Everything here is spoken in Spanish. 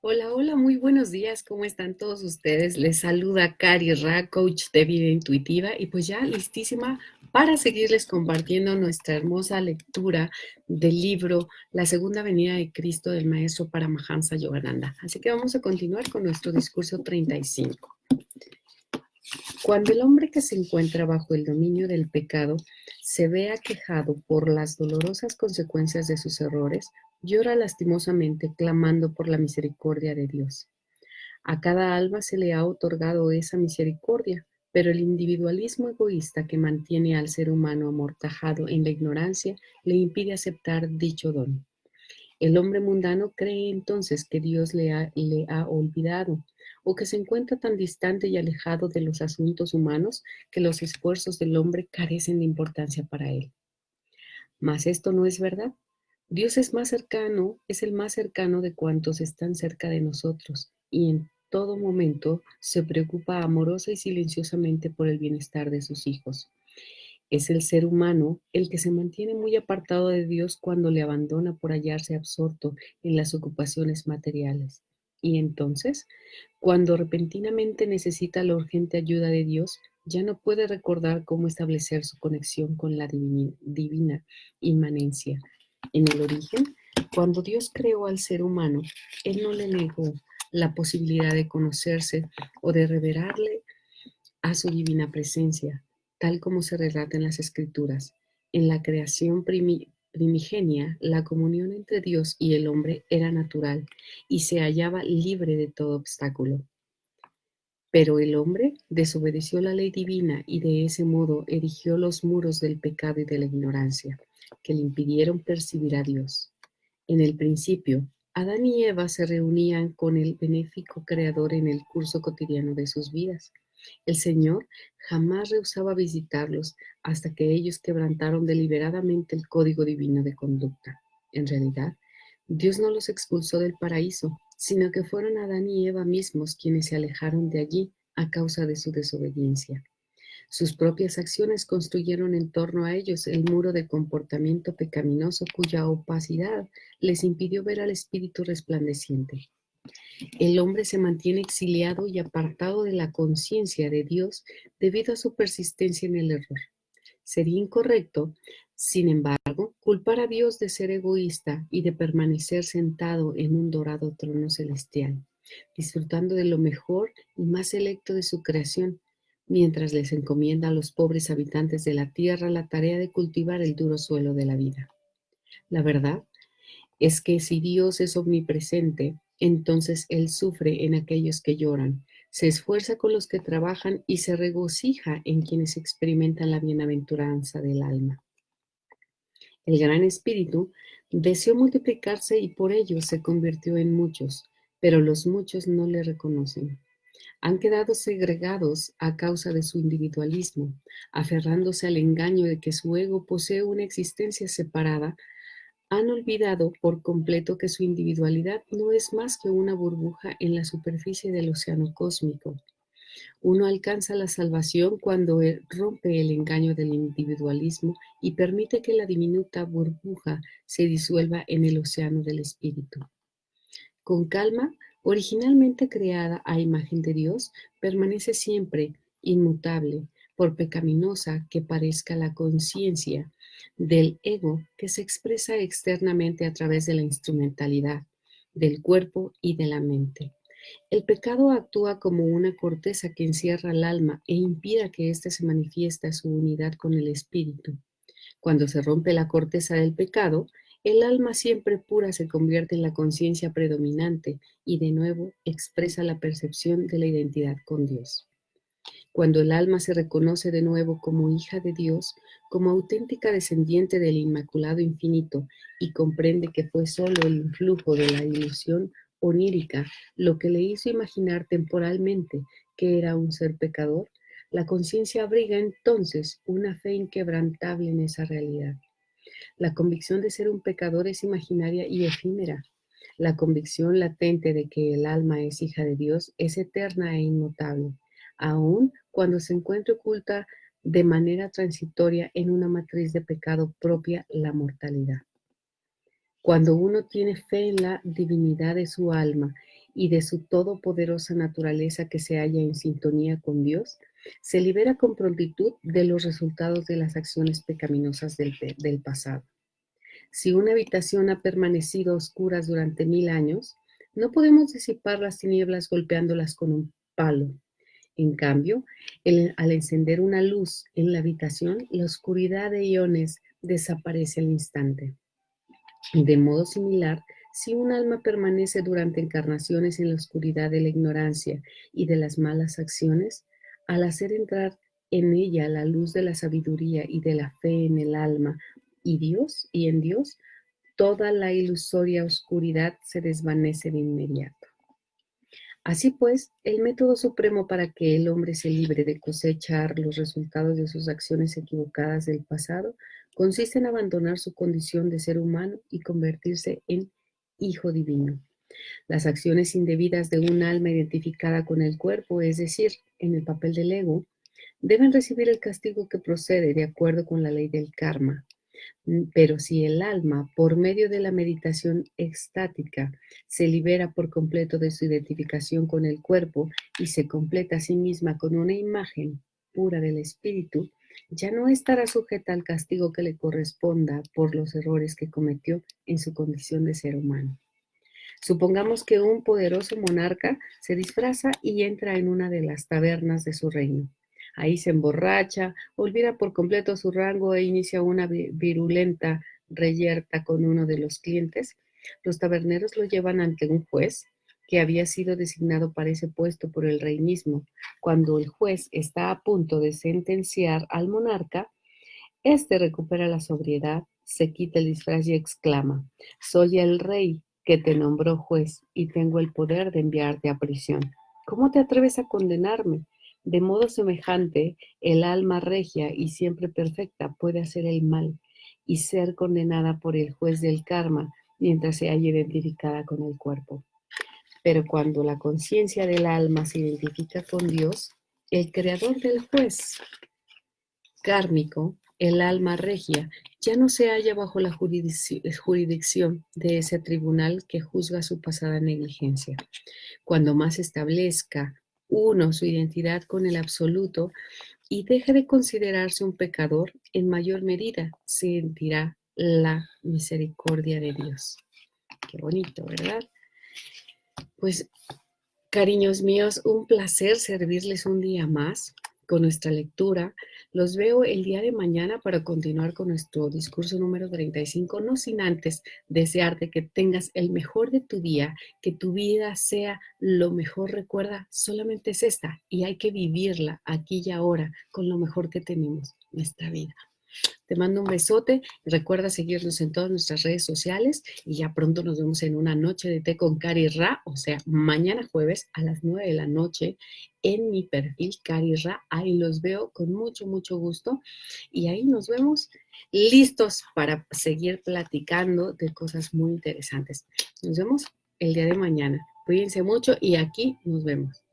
Hola, hola, muy buenos días, ¿cómo están todos ustedes? Les saluda Cari Ra, coach de vida intuitiva, y pues ya listísima para seguirles compartiendo nuestra hermosa lectura del libro La Segunda Venida de Cristo del Maestro Paramahansa Yogananda. Así que vamos a continuar con nuestro discurso 35. Cuando el hombre que se encuentra bajo el dominio del pecado se ve aquejado por las dolorosas consecuencias de sus errores, llora lastimosamente clamando por la misericordia de Dios. A cada alma se le ha otorgado esa misericordia, pero el individualismo egoísta que mantiene al ser humano amortajado en la ignorancia le impide aceptar dicho don. El hombre mundano cree entonces que Dios le ha olvidado o que se encuentra tan distante y alejado de los asuntos humanos que los esfuerzos del hombre carecen de importancia para él. Mas esto no es verdad. Dios es el más cercano de cuantos están cerca de nosotros y en todo momento se preocupa amorosa y silenciosamente por el bienestar de sus hijos. Es el ser humano el que se mantiene muy apartado de Dios cuando le abandona por hallarse absorto en las ocupaciones materiales. Y entonces, cuando repentinamente necesita la urgente ayuda de Dios, ya no puede recordar cómo establecer su conexión con la divina inmanencia. En el origen, cuando Dios creó al ser humano, Él no le negó la posibilidad de conocerse o de revelarle a su divina presencia, tal como se relata en las Escrituras. En la creación primigenia, la comunión entre Dios y el hombre era natural y se hallaba libre de todo obstáculo. Pero el hombre desobedeció la ley divina y de ese modo erigió los muros del pecado y de la ignorancia, que le impidieron percibir a Dios. En el principio, Adán y Eva se reunían con el benéfico Creador en el curso cotidiano de sus vidas. El Señor jamás rehusaba visitarlos hasta que ellos quebrantaron deliberadamente el código divino de conducta. En realidad, Dios no los expulsó del paraíso, sino que fueron Adán y Eva mismos quienes se alejaron de allí a causa de su desobediencia. Sus propias acciones construyeron en torno a ellos el muro de comportamiento pecaminoso cuya opacidad les impidió ver al Espíritu resplandeciente. El hombre se mantiene exiliado y apartado de la conciencia de Dios debido a su persistencia en el error. Sería incorrecto, sin embargo, culpar a Dios de ser egoísta y de permanecer sentado en un dorado trono celestial, disfrutando de lo mejor y más selecto de su creación, mientras les encomienda a los pobres habitantes de la tierra la tarea de cultivar el duro suelo de la vida. La verdad es que si Dios es omnipresente, entonces Él sufre en aquellos que lloran, se esfuerza con los que trabajan y se regocija en quienes experimentan la bienaventuranza del alma. El Gran Espíritu deseó multiplicarse y por ello se convirtió en muchos, pero los muchos no le reconocen. Han quedado segregados a causa de su individualismo, aferrándose al engaño de que su ego posee una existencia separada. Han olvidado por completo que su individualidad no es más que una burbuja en la superficie del océano cósmico. Uno alcanza la salvación cuando rompe el engaño del individualismo y permite que la diminuta burbuja se disuelva en el océano del espíritu. Con calma, originalmente creada a imagen de Dios, permanece siempre inmutable, por pecaminosa que parezca la conciencia del ego que se expresa externamente a través de la instrumentalidad, del cuerpo y de la mente. El pecado actúa como una corteza que encierra el alma e impide que éste se manifieste su unidad con el espíritu. Cuando se rompe la corteza del pecado, el alma siempre pura se convierte en la conciencia predominante y de nuevo expresa la percepción de la identidad con Dios. Cuando el alma se reconoce de nuevo como hija de Dios, como auténtica descendiente del Inmaculado Infinito y comprende que fue solo el influjo de la ilusión onírica lo que le hizo imaginar temporalmente que era un ser pecador, la conciencia abriga entonces una fe inquebrantable en esa realidad. La convicción de ser un pecador es imaginaria y efímera. La convicción latente de que el alma es hija de Dios es eterna e inmutable, aun cuando se encuentre oculta de manera transitoria en una matriz de pecado propia, la mortalidad. Cuando uno tiene fe en la divinidad de su alma y de su todopoderosa naturaleza que se halla en sintonía con Dios, se libera con prontitud de los resultados de las acciones pecaminosas del pasado. Si una habitación ha permanecido a oscuras durante 1000 años, no podemos disipar las tinieblas golpeándolas con un palo. En cambio, al encender una luz en la habitación, la oscuridad de iones desaparece al instante. De modo similar, si un alma permanece durante encarnaciones en la oscuridad de la ignorancia y de las malas acciones, al hacer entrar en ella la luz de la sabiduría y de la fe en el alma y en Dios, toda la ilusoria oscuridad se desvanece de inmediato. Así pues, el método supremo para que el hombre se libre de cosechar los resultados de sus acciones equivocadas del pasado consiste en abandonar su condición de ser humano y convertirse en hijo divino. Las acciones indebidas de un alma identificada con el cuerpo, es decir, en el papel del ego, deben recibir el castigo que procede de acuerdo con la ley del karma. Pero si el alma, por medio de la meditación extática, se libera por completo de su identificación con el cuerpo y se completa a sí misma con una imagen pura del espíritu, ya no estará sujeta al castigo que le corresponda por los errores que cometió en su condición de ser humano. Supongamos que un poderoso monarca se disfraza y entra en una de las tabernas de su reino. Ahí se emborracha, olvida por completo su rango e inicia una virulenta reyerta con uno de los clientes. Los taberneros lo llevan ante un juez que había sido designado para ese puesto por el rey mismo. Cuando el juez está a punto de sentenciar al monarca, este recupera la sobriedad, se quita el disfraz y exclama: «Soy el rey que te nombró juez y tengo el poder de enviarte a prisión. ¿Cómo te atreves a condenarme?». De modo semejante, el alma regia y siempre perfecta puede hacer el mal y ser condenada por el juez del karma mientras se halla identificada con el cuerpo. Pero cuando la conciencia del alma se identifica con Dios, el creador del juez kármico, el alma regia ya no se halla bajo la jurisdicción de ese tribunal que juzga su pasada negligencia. Cuando más establezca uno su identidad con el absoluto y deje de considerarse un pecador, en mayor medida sentirá la misericordia de Dios. Qué bonito, ¿verdad? Pues, cariños míos, un placer servirles un día más con nuestra lectura. Los veo el día de mañana para continuar con nuestro discurso número 35, no sin antes desearte que tengas el mejor de tu día, que tu vida sea lo mejor. Recuerda, solamente es esta y hay que vivirla aquí y ahora con lo mejor que tenemos, nuestra vida. Te mando un besote. Recuerda seguirnos en todas nuestras redes sociales y ya pronto nos vemos en una noche de té con Cari Ra, o sea, mañana jueves a las 9 de la noche en mi perfil Cari Ra. Ahí los veo con mucho, mucho gusto y ahí nos vemos listos para seguir platicando de cosas muy interesantes. Nos vemos el día de mañana. Cuídense mucho y aquí nos vemos.